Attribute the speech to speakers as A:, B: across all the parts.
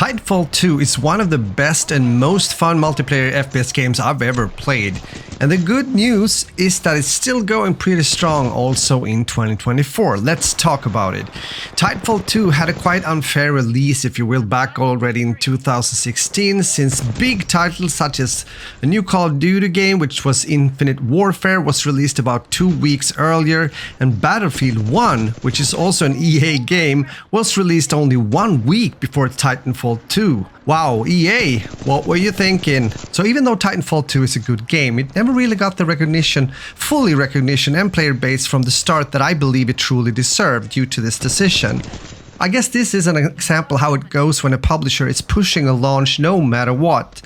A: Titanfall 2 is one of the best and most fun multiplayer FPS games I've ever played. And the good news is that it's still going pretty strong also in 2024. Let's talk about it. Titanfall 2 had a quite unfair release, if you will, back already in 2016, since big titles such as a new Call of Duty game, which was Infinite Warfare, was released about 2 weeks earlier, and Battlefield 1, which is also an EA game, was released only 1 week before Titanfall 2. Wow, EA, what were you thinking? So even though Titanfall 2 is a good game, it never really got the fully recognition and player base from the start that I believe it truly deserved due to this decision. I guess this is an example how it goes when a publisher is pushing a launch no matter what.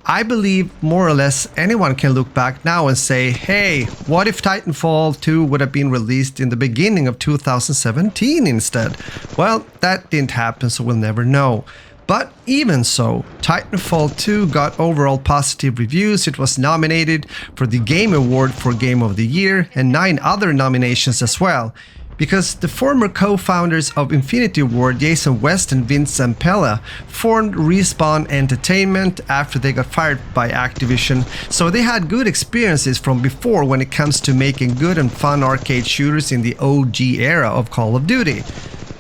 A: I believe more or less anyone can look back now and say, hey, what if Titanfall 2 would have been released in the beginning of 2017 instead? Well, that didn't happen, so we'll never know. But even so, Titanfall 2 got overall positive reviews. It was nominated for the Game Award for Game of the Year and 9 other nominations as well. Because the former co-founders of Infinity Ward, Jason West and Vince Zampella, formed Respawn Entertainment after they got fired by Activision, so they had good experiences from before when it comes to making good and fun arcade shooters in the OG era of Call of Duty.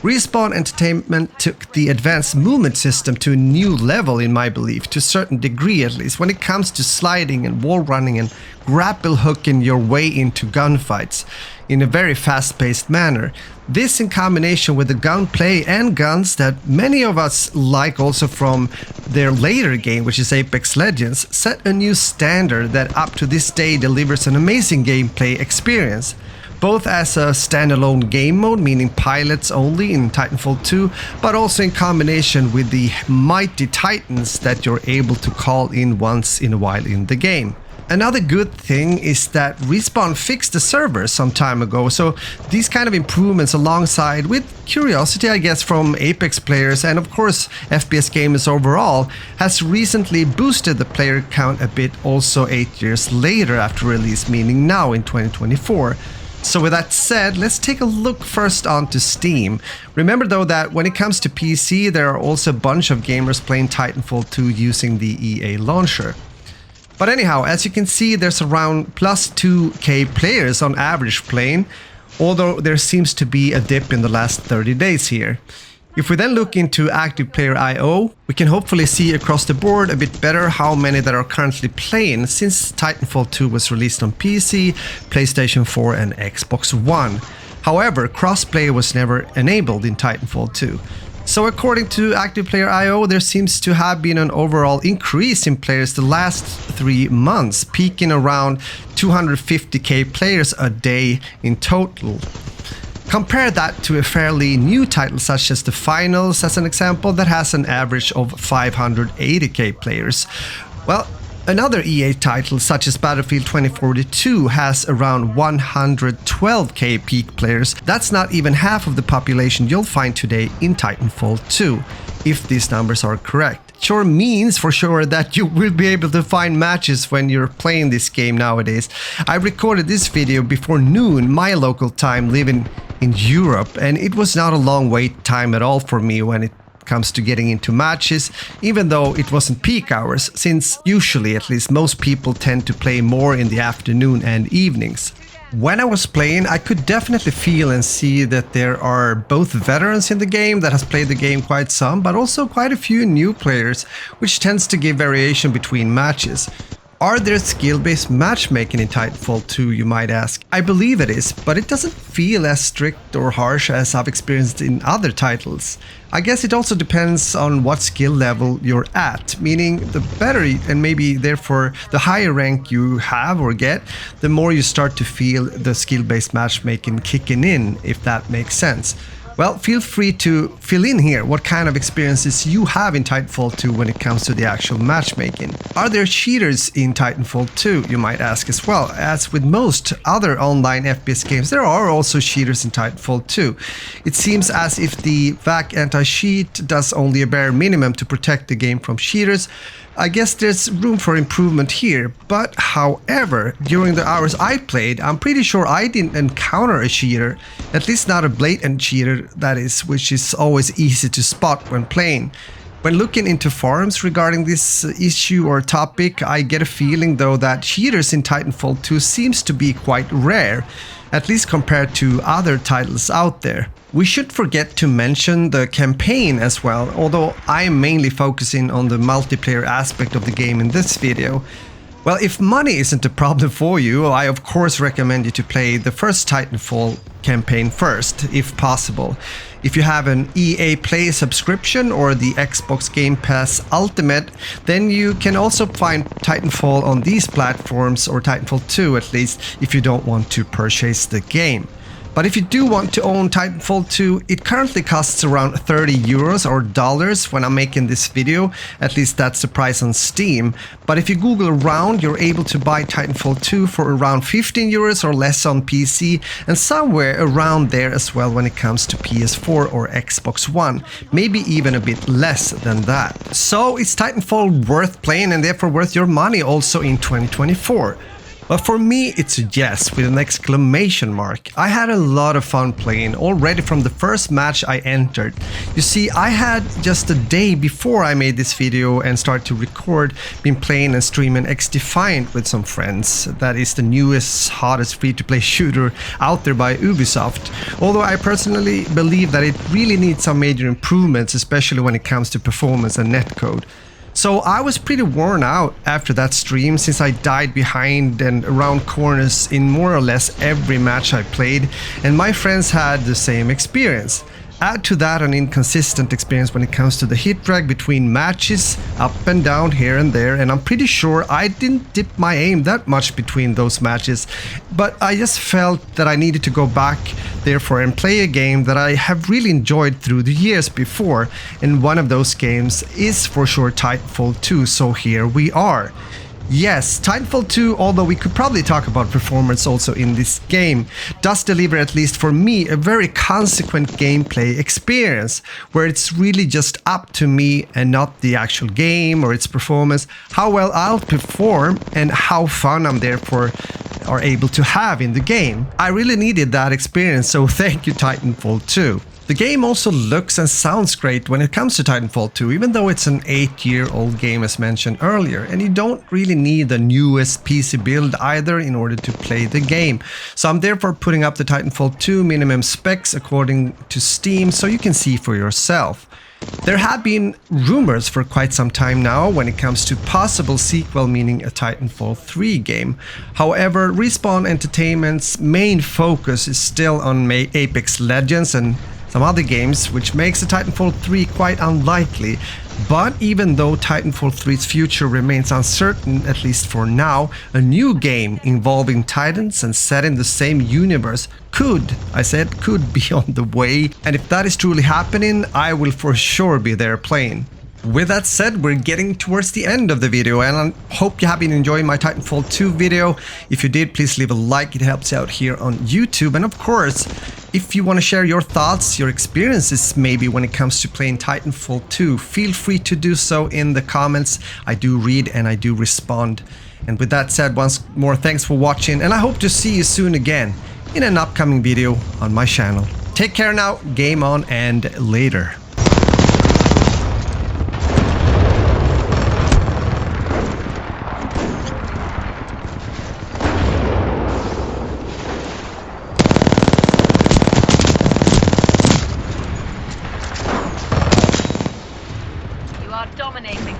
A: Respawn Entertainment took the advanced movement system to a new level, in my belief, to a certain degree at least, when it comes to sliding and wall running and grapple hooking your way into gunfights in a very fast-paced manner. This, in combination with the gunplay and guns that many of us like also from their later game, which is Apex Legends, set a new standard that up to this day delivers an amazing gameplay experience. Both as a standalone game mode, meaning pilots only in Titanfall 2, but also in combination with the mighty titans that you're able to call in once in a while in the game. Another good thing is that Respawn fixed the server some time ago, so these kind of improvements alongside with curiosity, I guess, from Apex players and of course FPS gamers overall, has recently boosted the player count a bit also 8 years later after release, meaning now in 2024. So with that said, let's take a look first onto Steam. Remember though that when it comes to PC, there are also a bunch of gamers playing Titanfall 2 using the EA launcher. But anyhow, as you can see, there's around plus 2k players on average playing, although there seems to be a dip in the last 30 days here. If we then look into active player I/O, we can hopefully see across the board a bit better how many that are currently playing since Titanfall 2 was released on PC, PlayStation 4 and Xbox One. However, crossplay was never enabled in Titanfall 2. So according to active player I/O, there seems to have been an overall increase in players the last 3 months, peaking around 250k players a day in total. Compare that to a fairly new title such as The Finals as an example that has an average of 580k players. Well, another EA title such as Battlefield 2042 has around 112k peak players. That's not even half of the population you'll find today in Titanfall 2, if these numbers are correct. Sure means for sure that you will be able to find matches when you're playing this game nowadays. I recorded this video before noon, my local time, living in Europe, and it was not a long wait time at all for me when it comes to getting into matches, even though it wasn't peak hours, since usually at least most people tend to play more in the afternoon and evenings. When I was playing, I could definitely feel and see that there are both veterans in the game that has played the game quite some, but also quite a few new players, which tends to give variation between matches. Are there skill-based matchmaking in Titanfall 2, you might ask? I believe it is, but it doesn't feel as strict or harsh as I've experienced in other titles. I guess it also depends on what skill level you're at, meaning the better and maybe therefore the higher rank you have or get, the more you start to feel the skill-based matchmaking kicking in, if that makes sense. Well, feel free to fill in here what kind of experiences you have in Titanfall 2 when it comes to the actual matchmaking. Are there cheaters in Titanfall 2, you might ask as well? As with most other online FPS games, there are also cheaters in Titanfall 2. It seems as if the VAC anti-cheat does only a bare minimum to protect the game from cheaters. I guess there's room for improvement here, but however, during the hours I played, I'm pretty sure I didn't encounter a cheater, at least not a blatant cheater, that is, which is always easy to spot when playing. When looking into forums regarding this issue or topic, I get a feeling though that cheaters in Titanfall 2 seems to be quite rare, at least compared to other titles out there. We should forget to mention the campaign as well, although I am mainly focusing on the multiplayer aspect of the game in this video. Well, if money isn't a problem for you, I of course recommend you to play the first Titanfall campaign first, if possible. If you have an EA Play subscription or the Xbox Game Pass Ultimate, then you can also find Titanfall on these platforms, or Titanfall 2 at least, if you don't want to purchase the game. But if you do want to own Titanfall 2, it currently costs around 30 euros or dollars when I'm making this video. At least that's the price on Steam. But if you Google around, you're able to buy Titanfall 2 for around 15 euros or less on PC, and somewhere around there as well when it comes to PS4 or Xbox One. Maybe even a bit less than that. So is Titanfall worth playing and therefore worth your money also in 2024? But for me, it's a yes with an exclamation mark. I had a lot of fun playing already from the first match I entered. You see, I had just a day before I made this video and started to record, been playing and streaming XDefiant with some friends. That is the newest, hottest free-to-play shooter out there by Ubisoft. Although I personally believe that it really needs some major improvements, especially when it comes to performance and netcode. So I was pretty worn out after that stream, since I died behind and around corners in more or less every match I played, and my friends had the same experience. Add to that an inconsistent experience when it comes to the hit drag between matches, up and down here and there, and I'm pretty sure I didn't dip my aim that much between those matches, but I just felt that I needed to go back therefore and play a game that I have really enjoyed through the years before, and one of those games is for sure Titanfall 2, so here we are. Yes, Titanfall 2, although we could probably talk about performance also in this game, does deliver, at least for me, a very consequent gameplay experience, where it's really just up to me and not the actual game or its performance, how well I'll perform and how fun I'm therefore are able to have in the game. I really needed that experience, so thank you Titanfall 2. The game also looks and sounds great when it comes to Titanfall 2, even though it's an 8-year-old game as mentioned earlier, and you don't really need the newest PC build either in order to play the game. So I'm therefore putting up the Titanfall 2 minimum specs according to Steam so you can see for yourself. There have been rumors for quite some time now when it comes to possible sequel, meaning a Titanfall 3 game. However, Respawn Entertainment's main focus is still on Apex Legends and some other games, which makes a Titanfall 3 quite unlikely. But even though Titanfall 3's future remains uncertain, at least for now, a new game involving Titans and set in the same universe could be on the way, and if that is truly happening, I will for sure be there playing. With that said, we're getting towards the end of the video, and I hope you have been enjoying my Titanfall 2 video. If you did, please leave a like, it helps out here on YouTube. And of course, if you want to share your thoughts, your experiences maybe when it comes to playing Titanfall 2, feel free to do so in the comments. I do read and I do respond. And with that said, once more, thanks for watching, and I hope to see you soon again in an upcoming video on my channel. Take care now, game on, and later.
B: Dominating.